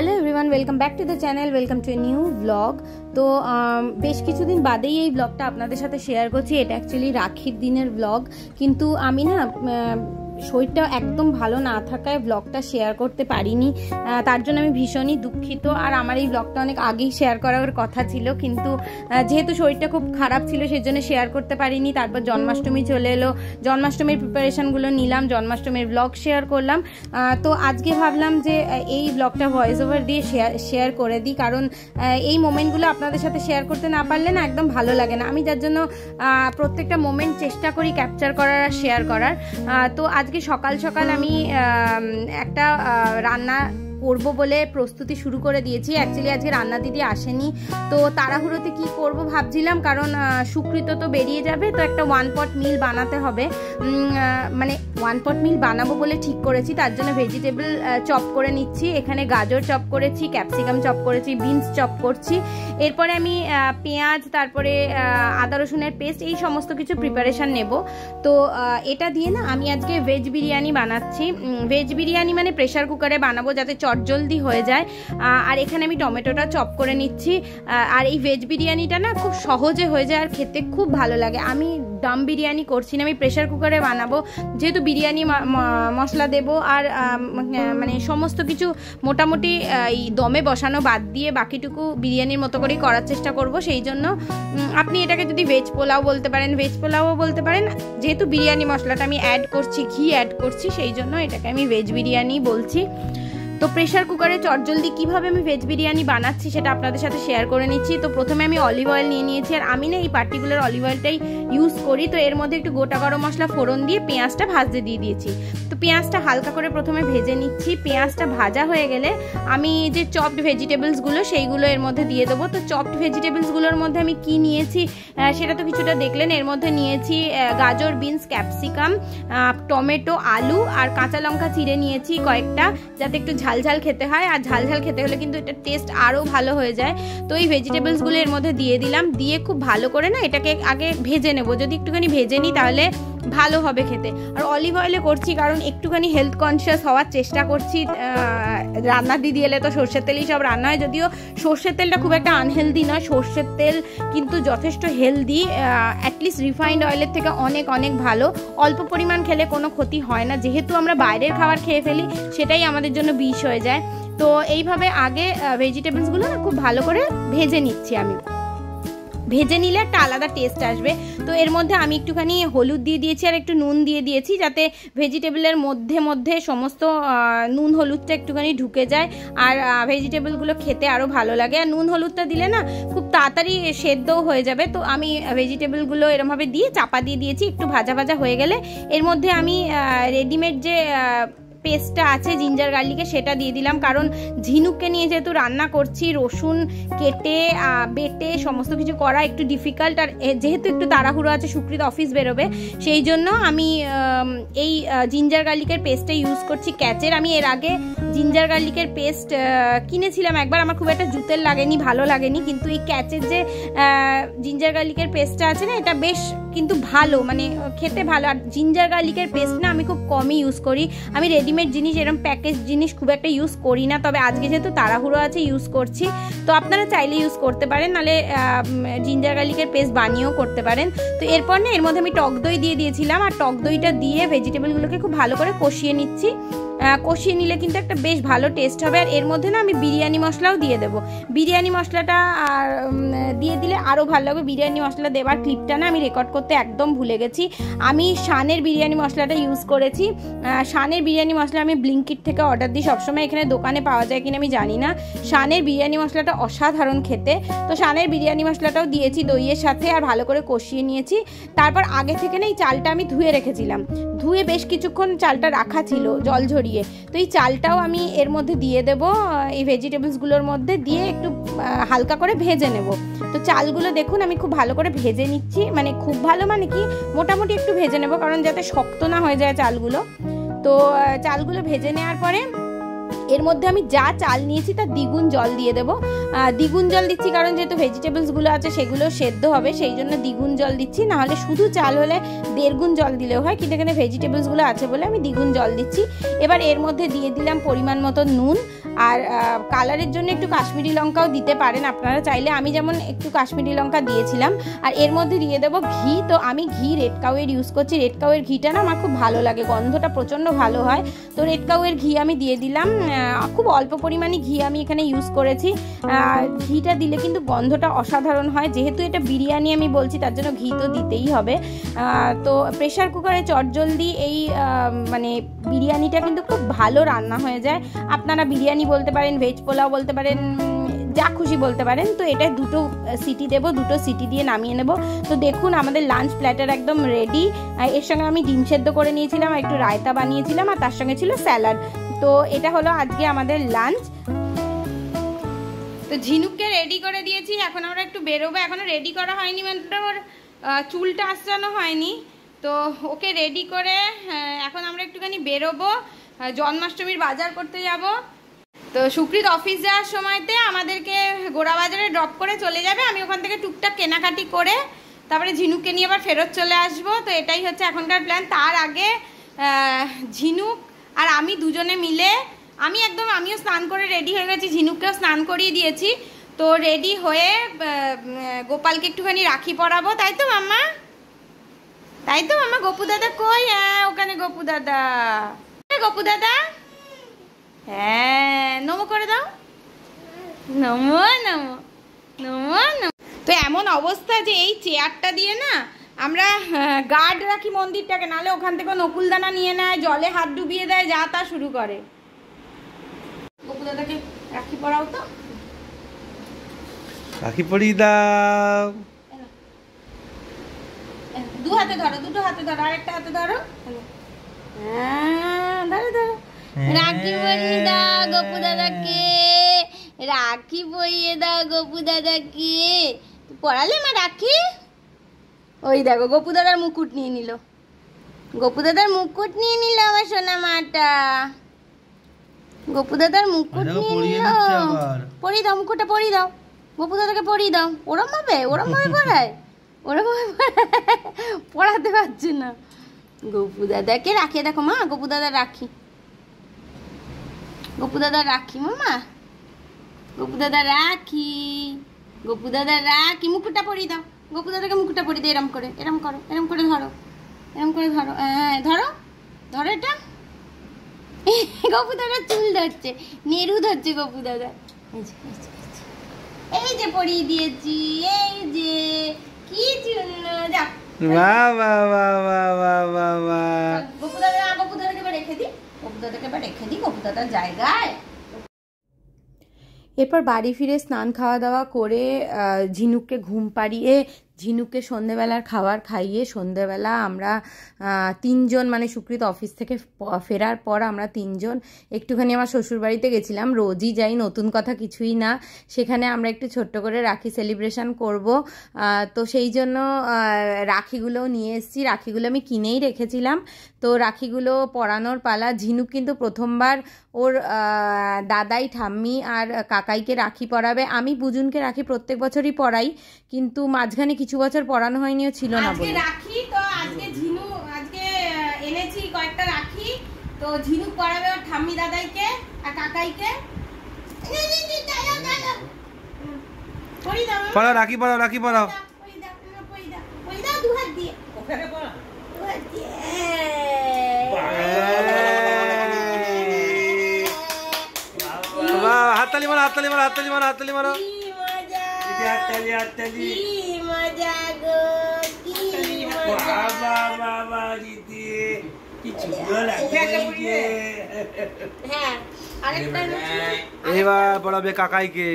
Hello everyone, welcome back to the channel, welcome to a new blog. তো বেশ কিছুদিন বাদেই এই ব্লগটা আপনাদের সাথে শেয়ার করছি। এটা অ্যাকচুয়ালি রাখির দিনের ব্লগ, কিন্তু আমি না শরীরটা একদম ভালো না থাকায় ব্লগটা শেয়ার করতে পারিনি। তার জন্য আমি ভীষণই দুঃখিত। আর আমার এই ব্লগটা অনেক আগেই শেয়ার করার কথা ছিল, কিন্তু যেহেতু শরীরটা খুব খারাপ ছিল সেই জন্য শেয়ার করতে পারিনি। তারপর জন্মাষ্টমী চলে এলো, জন্মাষ্টমীর প্রিপারেশনগুলো নিলাম, জন্মাষ্টমীর ব্লগ শেয়ার করলাম। তো আজকে ভাবলাম যে এই ব্লগটা ভয়েস ওভার দিয়ে শেয়ার করে দিই, কারণ এই মোমেন্টগুলো আপনাদের সাথে শেয়ার করতে না পারলে না একদম ভালো লাগে না। আমি যার জন্য প্রত্যেকটা মোমেন্ট চেষ্টা করি ক্যাপচার করার আর শেয়ার করার। তো আজকে সকাল সকাল আমি একটা রান্না করব বলে প্রস্তুতি শুরু করে দিয়েছি। অ্যাকচুয়ালি আজকে রান্না দিদি আসেনি, তো তাড়াহুড়োতে কি করব ভাবছিলাম, কারণ সুকৃত তো বেরিয়ে যাবে, তো একটা 1 পট মিল বানাতে হবে। মানে 1 পট মিল বানাবো বলে ঠিক করেছি, তার জন্য ভেজিটেবল চপ করে নিচ্ছি। এখানে গাজর চপ করেছি, ক্যাপসিকাম চপ করেছি, বিনস চপ করছি। এরপরে আমি পেঁয়াজ, তারপরে আদা রসুনের পেস্ট, এই সমস্ত কিছু প্রিপারেশন নেব। তো এটা দিয়ে না আমি আজকে ভেজ বিরিয়ানি বানাচ্ছি। ভেজ বিরিয়ানি মানে প্রেশার কুকারে বানাবো যাতে জলদি হয়ে যায়। আর এখানে আমি টমেটোটা চপ করে নিচ্ছি। আর এই ভেজ বিরিয়ানিটা না খুব সহজে হয়ে যায় আর খেতে খুব ভালো লাগে। আমি দম বিরিয়ানি করছি না, আমি প্রেশার কুকারে বানাবো, যেহেতু বিরিয়ানি মশলা দেব আর মানে সমস্ত কিছু মোটামুটি এই দমে বসানো বাদ দিয়ে বাকিটুকু বিরিয়ানির মতো করেই করার চেষ্টা করব। সেই জন্য আপনি এটাকে যদি ভেজ পোলাও বলতে পারেন, ভেজ পোলাও বলতে পারেন। যেহেতু বিরিয়ানি মশলাটা আমি অ্যাড করছি, ঘি অ্যাড করছি, সেই জন্য এটাকে আমি ভেজ বিরিয়ানি বলছি। তো প্রেশার কুকারে চটজলদি কীভাবে আমি ভেজ বিরিয়ানি বানাচ্ছি সেটা আপনাদের সাথে শেয়ার করে নিচ্ছি। তো প্রথমে আমি অলিভ অয়েল নিয়ে নিয়েছি, আর আমি না এই পার্টিকুলার অলিভ অয়েলটাই ইউজ করি। তো এর মধ্যে একটু গোটা গরম মশলা ফোড়ন দিয়ে পেঁয়াজটা ভাজতে দিয়ে দিয়েছি। তো পেঁয়াজটা হালকা করে প্রথমে ভেজে নিচ্ছি। পেঁয়াজটা ভাজা হয়ে গেলে আমি যে চপড ভেজিটেবলসগুলো সেইগুলো এর মধ্যে দিয়ে দেবো। তো চপড ভেজিটেবলসগুলোর মধ্যে আমি কি নিয়েছি সেটা তো কিছুটা দেখলেন। এর মধ্যে নিয়েছি গাজর, বিনস, ক্যাপসিকাম, টমেটো, আলু আর কাঁচা লঙ্কা চিড়ে নিয়েছি কয়েকটা, যাতে একটু ঝালঝাল খেতে হয়। আর ঝালঝাল খেতে হলে কিন্তু এটা টেস্ট আরও ভালো হয়ে যায়। তো এই ভেজিটেবলসগুলো এর মধ্যে দিয়ে দিলাম, দিয়ে খুব ভালো করে না এটাকে আগে ভেজে নেব। যদি একটুখানি ভেজে নিই তাহলে ভালো হবে খেতে। আর অলিভ অয়েলে করছি কারণ একটুখানি হেলথ কনসিয়াস হওয়ার চেষ্টা করছি। রান্না দিদি এলে তো সর্ষের তেলেই সব রান্না হয়, যদিও সর্ষের তেলটা খুব একটা আনহেলদি নয়, সর্ষের তেল কিন্তু যথেষ্ট হেলদি। অ্যাটলিস্ট রিফাইন্ড অয়েলের থেকে অনেক অনেক ভালো। অল্প পরিমাণ খেলে কোনো ক্ষতি হয় না, যেহেতু আমরা বাইরের খাবার খেয়ে ফেলি সেটাই আমাদের জন্য বিষ হয়ে যায়। তো এইভাবে আগে ভেজিটেবলসগুলো না খুব ভালো করে ভেজে নিচ্ছি। আমি ভেজে নিলে একটা আলাদা টেস্ট আসবে। তো এর মধ্যে আমি একটুখানি হলুদ দিয়ে দিয়েছি আর একটু নুন দিয়ে দিয়েছি, যাতে ভেজিটেবলের মধ্যে মধ্যে সমস্ত নুন হলুদটা একটুখানি ঢুকে যায় আর ভেজিটেবলগুলো খেতে আরও ভালো লাগে। আর নুন হলুদটা দিলে না খুব তাড়াতাড়ি সেদ্ধও হয়ে যাবে। তো আমি ভেজিটেবলগুলো এরমভাবে দিয়ে চাপা দিয়ে দিয়েছি। একটু ভাজা ভাজা হয়ে গেলে এর মধ্যে আমি রেডিমেড যে পেস্টটা আছে জিঞ্জার গার্লিকের সেটা দিয়ে দিলাম, কারণ ঝিনুককে নিয়ে যেহেতু রান্না করছি, রসুন কেটে বেটে সমস্ত কিছু করা একটু ডিফিকাল্ট। আর যেহেতু একটু তাড়াহুড়ো আছে, সুকৃত অফিস বেরোবে, সেই জন্য আমি এই জিঞ্জার গার্লিকের পেস্টটা ইউজ করছি ক্যাচের। আমি এর আগে জিঞ্জার গার্লিকের পেস্ট কিনেছিলাম একবার, আমার খুব একটা জুতের লাগেনি, ভালো লাগেনি। কিন্তু এই ক্যাচের যে জিঞ্জার গার্লিকের পেস্টটা আছে না, এটা বেশ কিন্তু ভালো, মানে খেতে ভালো। আর জিঞ্জার গার্লিকের পেস্ট না আমি খুব কমই ইউজ করি। আমি রেডিমেড জিনিস, এরকম প্যাকেজ জিনিস খুব একটা ইউজ করি না, তবে আজকে যেহেতু তাড়াহুড়ো আছে ইউজ করছি। তো আপনারা চাইলে ইউজ করতে পারেন, নাহলে জিঞ্জার গার্লিকের পেস্ট বানিয়েও করতে পারেন। তো এরপর না এর মধ্যে আমি টক দই দিয়ে দিয়েছিলাম, আর টক দইটা দিয়ে ভেজিটেবলগুলোকে খুব ভালো করে কষিয়ে নিচ্ছি। কষিয়ে নিলে কিন্তু একটা বেশ ভালো টেস্ট হবে। আর এর মধ্যে না আমি বিরিয়ানি মশলাও দিয়ে দেবো। বিরিয়ানি মশলাটা দিয়ে দিলে আরও ভালো লাগবে। বিরিয়ানি মশলা দেওয়ার ক্লিপটা না আমি রেকর্ড করতে একদম ভুলে গেছি। আমি শানের বিরিয়ানি মশলাটা ইউজ করেছি। শানের বিরিয়ানি মশলা আমি ব্লিঙ্কিট থেকে অর্ডার দিই সবসময়, এখানে দোকানে পাওয়া যায় কিনা আমি জানি না। শানের বিরিয়ানি মশলাটা অসাধারণ খেতে। তো শানের বিরিয়ানি মশলাটাও দিয়েছি দইয়ের সাথে, আর ভালো করে কষিয়ে নিয়েছি। তারপর আগে থেকে না এই চালটা আমি ধুয়ে রেখেছিলাম, ধুয়ে বেশ কিছুক্ষণ চালটা রাখা ছিল জল ঝরিয়ে। তো এই চালটাও আমি এর মধ্যে দিয়ে দেব, এই ভেজিটেবলসগুলোর মধ্যে দিয়ে একটু হালকা করে ভেজে নেব। তো চালগুলো দেখুন আমি খুব ভালো করে ভেজে নিচ্ছি, মানে খুব ভালো মানে কি মোটামুটি একটু ভেজে নেব, কারণ যাতে শক্ত না হয়ে যায় চালগুলো। তো চালগুলো ভেজে নেওয়ার পরে এর মধ্যে আমি যা চাল নিয়েছি তার দ্বিগুণ জল দিয়ে দেবো। দ্বিগুণ জল দিচ্ছি কারণ যেহেতু ভেজিটেবলসগুলো আছে সেগুলো সেদ্ধ হবে, সেই জন্য দ্বিগুণ জল দিচ্ছি। নাহলে শুধু চাল হলে 1.5 গুণ জল দিলেও হয়, কিন্তু এখানে ভেজিটেবলসগুলো আছে বলে আমি দ্বিগুণ জল দিচ্ছি। এবার এর মধ্যে দিয়ে দিলাম পরিমাণ মতো নুন, আর কালারের জন্য একটু কাশ্মীরি লঙ্কাও দিতে পারেন আপনারা চাইলে, আমি যেমন একটু কাশ্মীরি লঙ্কা দিয়েছিলাম। আর এর মধ্যে দিয়ে দেবো ঘি। তো আমি ঘি রেড কাউয়ের ইউজ করছি। রেড কাউয়ের ঘিটা না আমার খুব ভালো লাগে, গন্ধটা প্রচণ্ড ভালো হয়। তো রেড কাউয়ের ঘি আমি দিয়ে দিলাম। খুব অল্প পরিমাণে ঘি আমি এখানে ইউজ করেছি। ঘিটা দিলে কিন্তু গন্ধটা অসাধারণ হয়। যেহেতু এটা বিরিয়ানি আমি বলছি, তার জন্য ঘি তো দিতেই হবে। তো প্রেশার কুকারে চটজলদি এই মানে বিরিয়ানিটা কিন্তু খুব ভালো রান্না হয়ে যায়। আপনারা বিরিয়ানি বলতে পারেন, ভেজ পোলাও বলতে পারেন, যা খুশি বলতে পারেন। তো এটা 2টো সিটি দেবো, 2টো সিটি দিয়ে নামিয়ে নেব। তো দেখুন আমাদের লাঞ্চ প্ল্যাটার একদম রেডি। এর সঙ্গে আমি ডিম সেদ্ধ করে নিয়েছিলাম, একটু রায়তা বানিয়েছিলাম, আর তার সঙ্গে ছিল স্যালাড। তো এটা হলো আজকে আমাদের লাঞ্চ। তো ঝিনুককে রেডি করে দিয়েছি, এখন আমরা একটু বেরোবো। এখনো রেডি করা হয়নি, মানে ওর চুলটা আঁচড়ানো হয়নি। তো ওকে রেডি করে এখন আমরা একটুখানি বেরোবো, জন্মাষ্টমীর বাজার করতে যাব। তো সুকৃত অফিস যাওয়ার সময়তে আমাদেরকে গোড়া বাজারে ড্রপ করে চলে যাবে। আমি ওখান থেকে টুকটাক কেনাকাটি করে তারপরে ঝিনুককে নিয়ে আবার ফেরত চলে আসবো। তো এটাই হচ্ছে এখনকার প্ল্যান। তার আগে ঝিনুক আর আমি দুজনে মিলে, আমিও স্নান করে রেডি হয়ে গেছি, ঝিনুককেও স্নান করিয়ে দিয়েছি। তো রেডি হয়ে গোপালকে একটুখানি রাখি পরাবো, তাই তো মাম্মা? তাই তো মাম্মা? গপু দাদা কই? হ্যাঁ ওখানে গপু দাদা। গপু দাদা, হ্যাঁ নমো করে দাও, নমো নমো নমো নমো। তো এমন অবস্থা যে এই চেয়ারটা দিয়ে না আমরা গার্ড রাখি মন্দিরটাকে, নাহলে ওখান থেকে নকুলদানা নিয়ে নেয়, জলে হাত ডুবিয়ে দেয়, যা তা শুরু করে। গপু দাদাকে রাখি পরাও তো, রাখি পরিয়ে দাও। 2 হাতে ধরো, 2টো হাতে ধরো, আরেকটা হাতে ধরো। হ্যাঁ ধরো ধরো। রাখি পরিয়ে দাও গপু দাদাকে, রাখি পরিয়ে দাও গপু দাদাকে। পড়ালে মা রাখি? ওই দেখো গপু দাদার মুকুট নিয়ে নিল, গপু দাদার মুকুট নিয়ে নিল আমার সোনা মাটা। গপু দাদার মুকুট নিয়ে নিল। পরিয়ে দাও, মুকুটটা পরিয়ে দাও, গপু দাদাকে পরিয়ে দাও। ওরম ভাবে পড়ায়, ওরম ভাবে পড়াতে পারছে না। গপু দাদাকে রাখি, দেখো মা গপু দাদা রাখি, গপু দাদা রাখি মামা, গপু দাদা রাখি, গপু দাদা রাখি। মুকুটটা পরিয়ে দাও, গপু দাদাকে মুকুটটা পরিয়ে দাও। এরম করে, এরম করো, এরম করে ধরো, এরম করে ধরো। হ্যাঁ ধরো ধরো এটা। গপু দাদা চুল ধরছে, নেরু ধরছে গপু দাদা। এই যে পরিয়ে দিয়েছি, এই যে কি জন্য। যা বাহ বাহ বাহ বাহ বাহ বাহ বাহ। গপু দাদাকে রেখে দিই, গপু দাদাকে রেখে দিই গপু দাদার জায়গায়। এরপর বাড়ি ফিরে স্নান খাওয়া দাওয়া করে ঝিনুককে ঘুম পাড়িয়ে, ঝিনুককে সন্ধেবেলার খাবার খাইয়ে, সন্ধেবেলা আমরা 3 জন, মানে সুকৃত অফিস থেকে ফেরার পর আমরা 3 জন একটুখানি আমার শ্বশুরবাড়িতে গেছিলাম। রোজই যাই, নতুন কথা কিছুই না। সেখানে আমরা একটু ছোট্ট করে রাখি সেলিব্রেশন করব। তো সেই জন্য রাখিগুলোও নিয়ে এসেছি। রাখিগুলো আমি কিনেই রেখেছিলাম। তো রাখিগুলো পরানোর পালা। ঝিনুক কিন্তু প্রথমবার ওর দাদাই, ঠাম্মি আর কাকাইকে রাখি পরাবে। আমি বুজুনকে রাখি প্রত্যেক বছরই পরাই, কিন্তু মাঝখানে কিছু বছর পরানো হয়নিও ছিল না বলে। রাখি তো আজকে ঝিনু এনেছি কয়েকটা রাখি। তো ঝিনুক পরাবে ওর ঠাম্মি দাদাইকে আর কাকাইকে। পরাও রাখি, পরাও রাখি, পরাও। দু হাত দিয়ে ওখানে পরা, দু হাত দিয়ে। হাততালি মারো, হাততালি মারো, হাততালি মারো, হাততালি মারো। হাততালি, হাততালি। কি মজা গো, কি মজা। বাবা বাবা জিতে কি সুন্দর লাগছে। হ্যাঁ আরেকটা এবার পড়াবে কাকাইকে।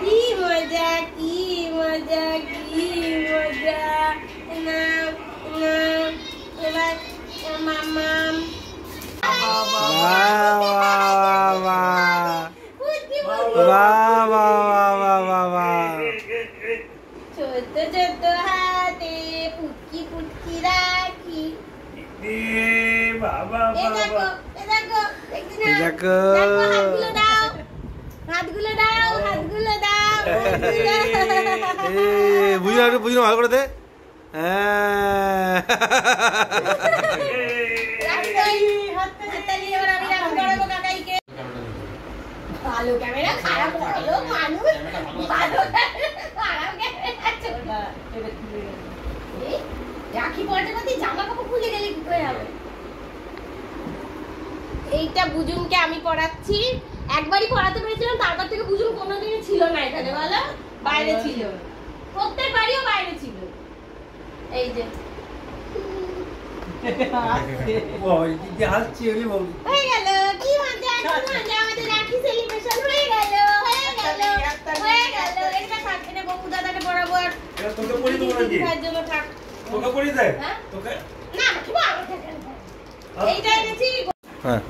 কি মজা, কি মজা, কি মজা। না বুঝলো ভালো করে দে। ভালো ক্যামেরা খারাপ হলো মানুষ ভালো রাখি পড়তে পারতি জামা কাপড় খুলে গেলে কি করে হবে। এইটা বুজুনকে আমি পড়াচ্ছি, একবারই পড়াতে পেরেছিলাম, তারপর থেকে বুজুন কোনোদিনই ছিল না এখানে, বলো বাইরে ছিল, প্রত্যেকবারইও বাইরে ছিল। এই যে হয়ে গেল, কি মজা আমাদের রাখি সেলিব্রেশন হয়ে গেল। এটা থাকবে না, বউ দাদাকে পড়াবো আর তোকে পড়ি দেবো না, জন্য থাক তোকে পড়ি দেয় তোকে না কি এইটা এনেছি। হ্যাঁ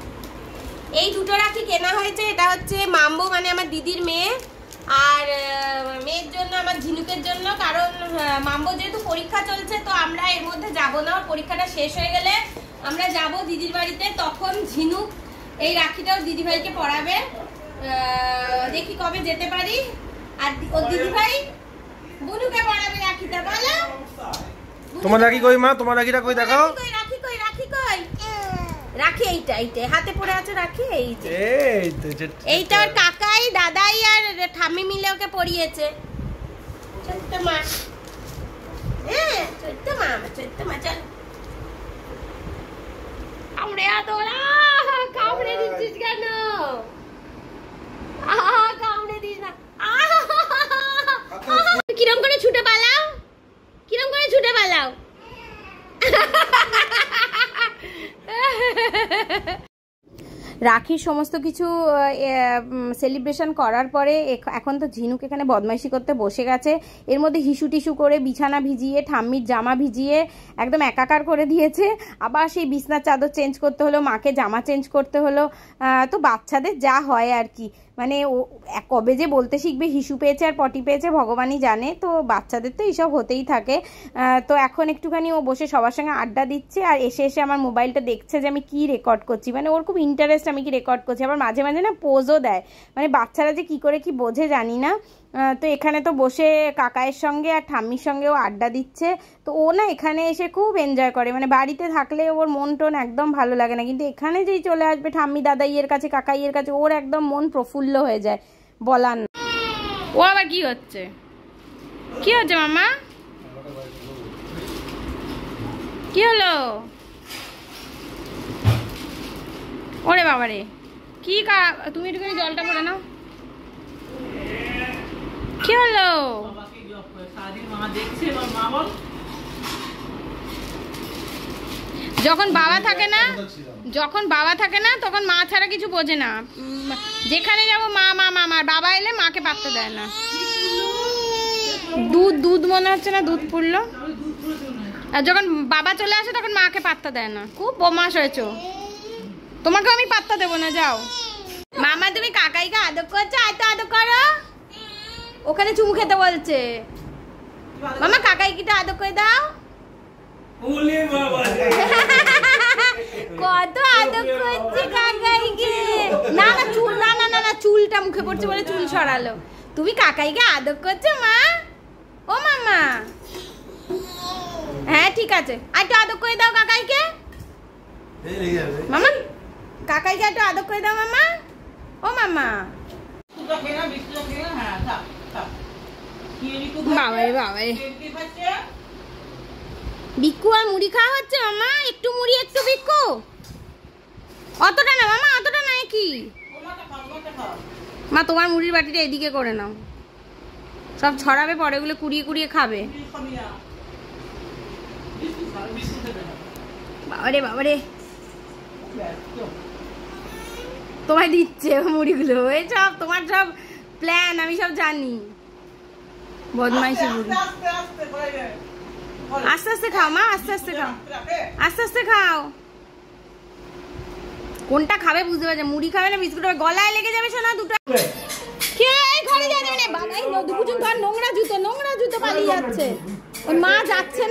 এই দুটো রাখি কেনা হয়েছে, এটা হচ্ছে মাম্বো মানে আমার দিদির মেয়ে, আর মেয়ের জন্য আমার ঝিনুকের জন্য, কারণ মাম্বো যেহেতু পরীক্ষা চলছে তো আমরা এর মধ্যে যাব না, ওর পরীক্ষাটা শেষ হয়ে গেলে আমরা যাব দিদির বাড়িতে, তখন ঝিনুক এই রাখিটাও দিদিভাইকে পড়াবে, দেখি কবে যেতে পারি। আর ওর দিদিভাই বুনুকে পড়াবে রাখিটা। বলো তোমার রাখি কই মা, তোমার রাখিটা কই দেখাও। রাখি কই রাখি এইটা হাতে পড়ে আছে রাখি, এইটা ওর কাকাই দাদাই আর ঠাম্মি মিলে ওকে পড়িয়েছে। ছোট্ট মা, ছোট্ট মা চল কামড়ে কামড়ে দিচ্ছিস কেন? কামড়ে দিস না। কিরম করে ছুটে পালাও, রাখির সমস্ত কিছু সেলিব্রেশন করার পরে এখন তো ঝিনুক এখানে বদমাইশি করতে বসে গেছে, এর মধ্যে হিসু টিসু করে বিছানা ভিজিয়ে ঠাম্মির জামা ভিজিয়ে একদম একাকার করে দিয়েছে। আবার সেই বিছনার চাদর চেঞ্জ করতে হলো, মাকে জামা চেঞ্জ করতে হলো। তো বাচ্চাদের যা হয় আর কি, মানে ও কবে যে বলতে শিখবে হিসু পেয়েছে আর পটি পেয়েছে ভগবানই জানে, তো বাচ্চাদের তো এইসব হতেই থাকে। তো এখন একটুখানি ও বসে সবার সঙ্গে আড্ডা দিচ্ছে, আর এসে আমার মোবাইলটা দেখছে যে আমি কি রেকর্ড করছি, মানে ওর খুব ইন্টারেস্ট আমি কি রেকর্ড করছি। আবার মাঝে মাঝে না পোজও দেয়, মানে বাচ্চারা যে কি করে কি বোঝে জানি না। তো এখানে তো বসে কাকায়ের সঙ্গে আর ঠাম্মির সঙ্গেও আড্ডা দিচ্ছে, তো ও না এখানে এসে খুব এনজয় করে, মানে বাড়িতে থাকলে ওর মন টোন একদম ভালো লাগে না, কিন্তু এখানে যেই চলে আসবে ঠাম্মি দাদাইয়ের কাছে কাকাইয়ের কাছে ওর একদম মন প্রফুল্ল হয়ে যায়, বলার না। ও আবার কি হচ্ছে মামা, কি হলো? ওরে বাবারে কি তুমি একটুখানি জলটা পড়ে নাও, কি হলো? যখন বাবা থাকে না তখন মা ছাড়া কিছু বোঝে না, যেখানে যাবো মা মা মা, বাবা এলে মাকে পাত্তা দেয় না। দুধ মনে হচ্ছে না দুধ পুড়লো, আর যখন বাবা চলে আসে তখন মাকে পাত্তা দেয় না, খুব বদমাশ হয়েছো, তোমাকে আমি পাত্তা দেবো না, যাও। মামা তুমি কাকাইকে আদর করছো, এত আদর করো, ওখানে চুমু খেতে বলছে। মামা কাকাইকিটা আদর করে দাও, কত আদর করছে কাকাইকে। না চুলটা মুখে পড়ছে বলে চুল সরালো। তুমি কাকাইকে আদর করছো মা? ও মামা হ্যাঁ ঠিক আছে, আর একটু আদর করে দাও কাকাইকে। মামা কাকাইকে একটু আদর করে দাও মামা। ও মামা বাবারে বিক্কু আর মুড়ি খাওয়া হচ্ছে মামা, একটু মুড়ি একটু বিক্কু, অতটা না মামা, অতটা নাই কি মা, তোমার মুড়ির বাটিটা এদিকে করে নাও, সব ছড়াবে পরে, ওগুলো কুড়িয়ে কুড়িয়ে খাবে। বাবারে তোমায় দিচ্ছে মুড়িগুলো, এই সব তোমার সব প্ল্যান আমি সব জানি, বদমাইশি বুড়ি। আস্তে আস্তে খাও মা, আস্তে আস্তে খাও। কোনটা খাবে বুঝতে পারছে, মুড়ি খাবে না বিস্কুট খাবে, গলায় লেগে যাবে শোনা দুটো। ঘরে যাবে না বাবা, এই দুপুচুন তো আর নোংরা জুতো পালিয়ে যাচ্ছে। ওই মা যাচ্ছে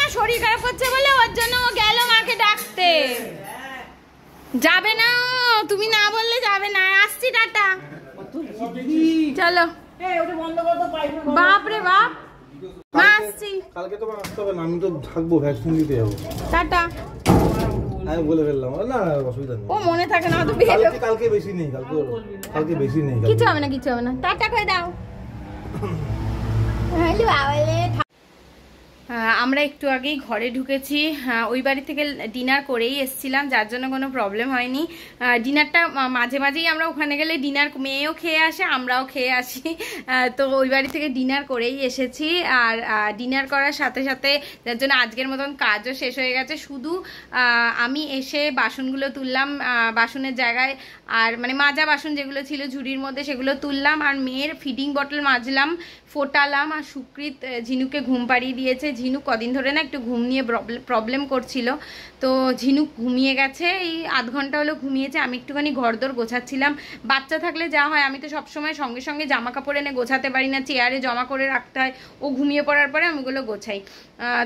না শরীর খারাপ করছে বলে ওর জন্য ও গেল মাকে আস্তে যাবে না, তুমি না বললে যাবে না। আসছি, টাটা। চলো বাপ রে বাপ, মা আসছি। কালকে তো আসতে হবে না, আমি তো থাকবো, ভ্যাকসিন দিতে যাবো। টাটা। আমি বলে ফেললাম, না অসুবিধা নেই। ও মনে থাকে না তো, কালকে বেশি নেই, কালকে বেশি নেই। কিছু হবে না, কিছু হবে না। টাটা করে দাও। আমরা একটু আগেই ঘরে ঢুকেছি। ওই বাড়ি থেকে ডিনার করেই এসছিলাম, যার জন্য কোনো প্রবলেম হয়নি। ডিনারটা মাঝে মাঝেই আমরা ওখানে গেলে ডিনার মেয়েও খেয়ে আসে, আমরাও খেয়ে আসি। তো ওই বাড়ি থেকে ডিনার করেই এসেছি। আর ডিনার করার সাথে সাথে যার জন্য আজকের মতন কাজও শেষ হয়ে গেছে। শুধু আমি এসে বাসনগুলো তুললাম বাসনের জায়গায়, আর মানে মাজা বাসন যেগুলো ছিল ঝুড়ির মধ্যে সেগুলো তুললাম, আর মেয়ের ফিডিং বটল মাজলাম, ফোটালাম। আর সুকৃত ঝিনুকে ঘুম পাড়িয়ে দিয়েছে। ঝিনুক কদিন ধরে না একটু ঘুম নিয়ে প্রবলেম করছিল, তো ঝিনুক ঘুমিয়ে গেছে। এই আধ ঘন্টা হলো ঘুমিয়েছে। আমি একটুখানি ঘরদোর গোছাচ্ছিলাম। বাচ্চা থাকলে যা হয়, আমি তো সবসময় সঙ্গে সঙ্গে জামা কাপড় এনে গোছাতে পারি না, চেয়ারে জমা করে রাখতে হয়। ও ঘুমিয়ে পড়ার পরে আমি ওগুলো গোছাই।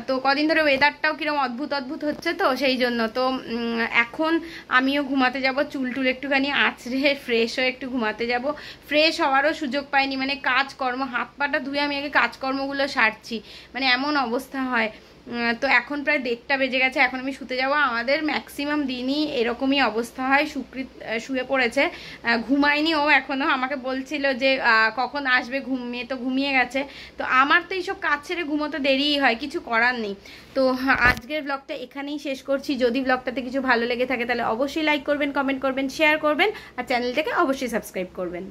তো কদিন ধরে ওয়েদারটাও কিরকম অদ্ভুত অদ্ভুত হচ্ছে, তো সেই জন্য। তো এখন আমিও ঘুমাতে যাব, চুল টুল একটুখানি আঁচড়ে ফ্রেশ হয়ে একটু ঘুমাতে যাব। ফ্রেশ হওয়ারও সুযোগ পাইনি, মানে কাজকর্ম হাত পাটা ধুয়ে আমি আগে কাজকর্মগুলো সারছি, মানে এমন অবস্থা হয়। তো এখন প্রায় 1:30 বেজে গেছে, এখন আমি শুতে যাব। আমাদের ম্যাক্সিমাম দিনই এরকমই অবস্থা হয়। সুকৃত শুয়ে পড়েছে, ঘুমায়নি ও এখনও। আমাকে বলছিল যে কখন আসবে, মেয়ে তো ঘুমিয়ে গেছে। তো আমার তো এইসব কাজ ছেড়ে ঘুমোতে দেরিই হয়, কিছু করার নেই। তো আজকের ব্লগটা এখানেই শেষ করছি। যদি ব্লগটাতে কিছু ভালো লেগে থাকে তাহলে অবশ্যই লাইক করবেন, কমেন্ট করবেন, শেয়ার করবেন, আর চ্যানেলটাকে অবশ্যই সাবস্ক্রাইব করবেন।